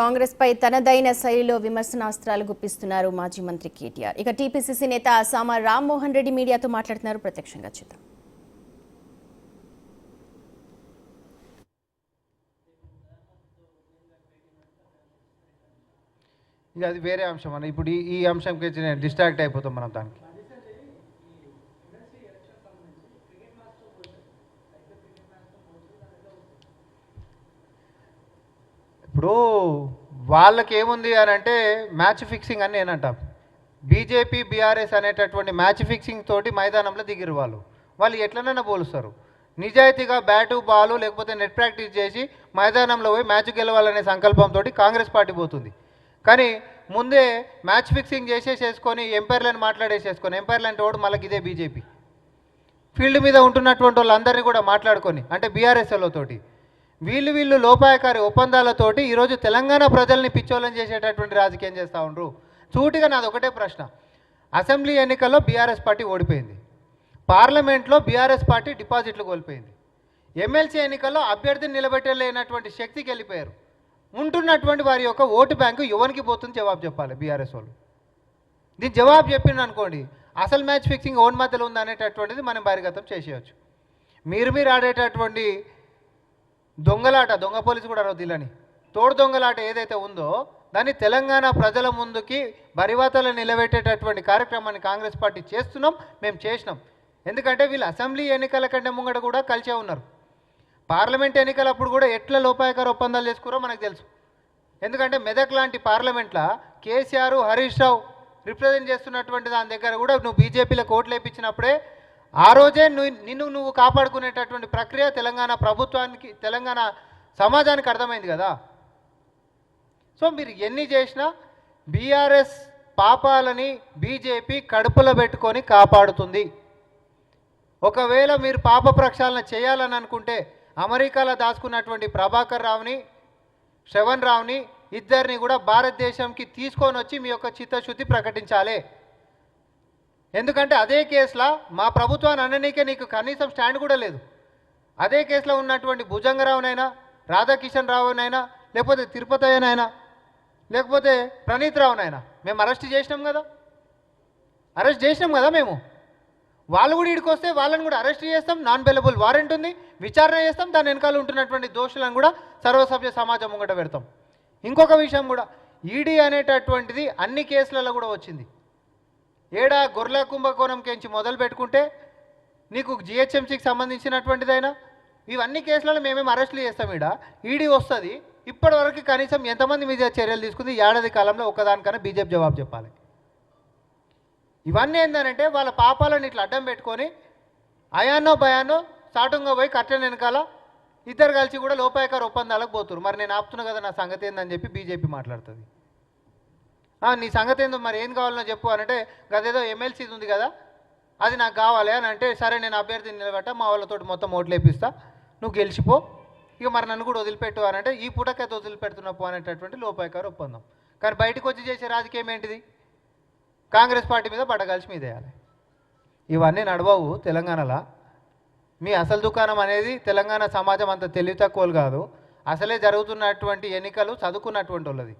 కాంగ్రెస్ పై తనదైన శైలిలో విమర్శనాస్త్రాలు గుప్పిస్తున్నారు మాజీ మంత్రి కేటీఆర్. ఇక టీపీసీసీ నేత సామ రామ్మోహన్ రెడ్డి మీడియాతో మాట్లాడుతున్నారు. ప్రత్యక్షంగా చూద్దాం. ఇక అది వేరే అంశం అన్న. ఇప్పుడు ఈ అంశంకి డిస్ట్రాక్ట్ అయిపోతాం మనం దానికి. ఇప్పుడు వాళ్ళకి ఏముంది అని అంటే మ్యాచ్ ఫిక్సింగ్ అని నేనంట. బీజేపీ బీఆర్ఎస్ అనేటటువంటి మ్యాచ్ ఫిక్సింగ్ తోటి మైదానంలో దిగిరు వాళ్ళు ఎట్లనైనా పోలుస్తారు. నిజాయితీగా బ్యాటు బాలు లేకపోతే నెట్ ప్రాక్టీస్ చేసి మైదానంలో పోయి మ్యాచ్ గెలవాలనే సంకల్పంతో కాంగ్రెస్ పార్టీ పోతుంది. కానీ ముందే మ్యాచ్ ఫిక్సింగ్ చేసేసేసుకొని ఎంపైర్లను మాట్లాడేసేసుకొని ఎంపైర్లు అంటే వాడు మళ్ళీ ఇదే బీజేపీ ఫీల్డ్ మీద ఉంటున్నటువంటి వాళ్ళందరినీ కూడా మాట్లాడుకొని అంటే బీఆర్ఎస్ఎల్తోటి వీళ్ళు లోపాయకారి ఒప్పందాలతోటి ఈరోజు తెలంగాణ ప్రజల్ని పిచ్చోళ్ళని చేసేటటువంటి రాజకీయం చేస్తూ ఉండరు. సూటిగా నాది ఒకటే ప్రశ్న. అసెంబ్లీ ఎన్నికల్లో బీఆర్ఎస్ పార్టీ ఓడిపోయింది. పార్లమెంట్లో బీఆర్ఎస్ పార్టీ డిపాజిట్లు కోల్పోయింది. ఎమ్మెల్సీ ఎన్నికల్లో అభ్యర్థిని నిలబెట్టలేనటువంటి శక్తికి వెళ్ళిపోయారు. ఉంటున్నటువంటి వారి యొక్క ఓటు బ్యాంకు ఎవరికి పోతుంది జవాబు చెప్పాలి బీఆర్ఎస్ వాళ్ళు. దీని జవాబు చెప్పిండు అనుకోండి అసలు మ్యాచ్ ఫిక్సింగ్ ఓన్ మధ్యలో ఉంది అనేటటువంటిది మనం బహిర్గతం చేసేయచ్చు. మీరు ఆడేటటువంటి దొంగలాట, దొంగ పోలీసు కూడా రొద్దిలని తోడు దొంగలాట ఏదైతే ఉందో దాన్ని తెలంగాణ ప్రజల ముందుకి బరివాతలు నిలబెట్టేటటువంటి కార్యక్రమాన్ని కాంగ్రెస్ పార్టీ చేస్తున్నాం, మేము చేసినాం. ఎందుకంటే వీళ్ళు అసెంబ్లీ ఎన్నికల కంటే ముంగట కూడా కలిసే ఉన్నారు. పార్లమెంట్ ఎన్నికలప్పుడు కూడా ఎట్లా లోపాయకార ఒప్పందాలు చేసుకురో మనకు తెలుసు. ఎందుకంటే మెదక్ లాంటి పార్లమెంట్లో కేసీఆర్ హరీష్ రావు రిప్రజెంట్ చేస్తున్నటువంటి దాని దగ్గర కూడా నువ్వు బీజేపీలకు ఓట్లు వేయించినప్పుడే ఆ రోజే నువ్వు కాపాడుకునేటటువంటి ప్రక్రియ తెలంగాణ ప్రభుత్వానికి తెలంగాణ సమాజానికి అర్థమైంది కదా. సో మీరు ఎన్ని చేసినా బీఆర్ఎస్ పాపాలని బీజేపీ కడుపులో పెట్టుకొని కాపాడుతుంది. ఒకవేళ మీరు పాప ప్రక్షాళన చేయాలని అనుకుంటే అమెరికాలో దాచుకున్నటువంటి ప్రభాకర్ రావుని శ్రవణ్ రావుని ఇద్దరిని కూడా భారతదేశంకి తీసుకొని వచ్చి మీ యొక్క చిత్తశుద్ధి ప్రకటించాలి. ఎందుకంటే అదే కేసులో మా ప్రభుత్వాన్ని అననీకే నీకు కనీసం స్టాండ్ కూడా లేదు. అదే కేసులో ఉన్నటువంటి భుజంగరావునైనా రాధాకిషన్ రావునైనా లేకపోతే తిరుపతయ్యనైనా లేకపోతే ప్రణీత్ రావునైనా మేము అరెస్ట్ చేసినాం కదా మేము. వాళ్ళు కూడా ఇక్కడికి వస్తే వాళ్ళని కూడా అరెస్ట్ చేస్తాం, నాన్ బెయిలబుల్ వారెంట్ ఉంది, విచారణ చేస్తాం, దాని వెనకాల ఉంటున్నటువంటి దోషులను కూడా సర్వసభ్య సమాజం ముంగట పెడతాం. ఇంకొక విషయం కూడా ఈడీ అనేటటువంటిది అన్ని కేసులలో కూడా వచ్చింది. ఏడా గొర్రెల కుంభకోణం కెంచి మొదలు పెట్టుకుంటే నీకు జిహెచ్ఎంసీకి సంబంధించినటువంటిదైనా ఇవన్నీ కేసులలో మేమేమి అరెస్టులు చేస్తాం. ఈడీ వస్తుంది. ఇప్పటి వరకు కనీసం ఎంతమంది మీద చర్యలు తీసుకుంది ఏడాది కాలంలో ఒక్కదానికన్నా బీజేపీ జవాబు చెప్పాలి. ఇవన్నీ ఏంటంటే వాళ్ళ పాపాలను ఇట్లా అడ్డం పెట్టుకొని అయానో భయానో సాటుంగా పోయి కట్టెన వెనకాల ఇద్దరు కలిసి కూడా లోపాయకార ఒప్పందాలకు పోతున్నారు. మరి నేను ఆపుతున్నా కదా నా సంగతి ఏందని చెప్పి బీజేపీ మాట్లాడుతుంది. నీ సంగతి ఏందో మరి ఏం కావాలనో చెప్పు అనంటే గదేదో ఎమ్మెల్సీది ఉంది కదా అది నాకు కావాలి అని అంటే సరే నేను అభ్యర్థిని నిలబెట్టా మా వాళ్ళతో మొత్తం ఓట్లు వేపిస్తా నువ్వు గెలిచిపో ఇక మరి నన్ను కూడా వదిలిపెట్టు అనంటే ఈ పూటకైతే వదిలిపెడుతున్నప్పు అనేటటువంటి లోపాయకార ఒప్పందం. కానీ బయటకు వచ్చి చేసే రాజకీయం ఏంటిది? కాంగ్రెస్ పార్టీ మీద పడగలిసి మీద వేయాలి. ఇవన్నీ నడవవు తెలంగాణలో. మీ అసలు దుకాణం అనేది తెలంగాణ సమాజం అంత తెలివి తక్కువలు కాదు. అసలే జరుగుతున్నటువంటి ఎన్నికలు చదువుకున్నటువంటి వాళ్ళది.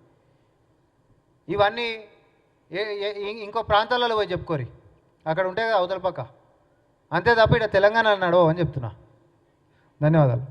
ఇవన్నీ ఇంకో ప్రాంతాలలో పోయి చెప్పుకోరి, అక్కడ ఉంటే కదా అవతల పక్క. అంతే తప్ప ఇక్కడ తెలంగాణలో నడవని చెప్తున్నా. ధన్యవాదాలు.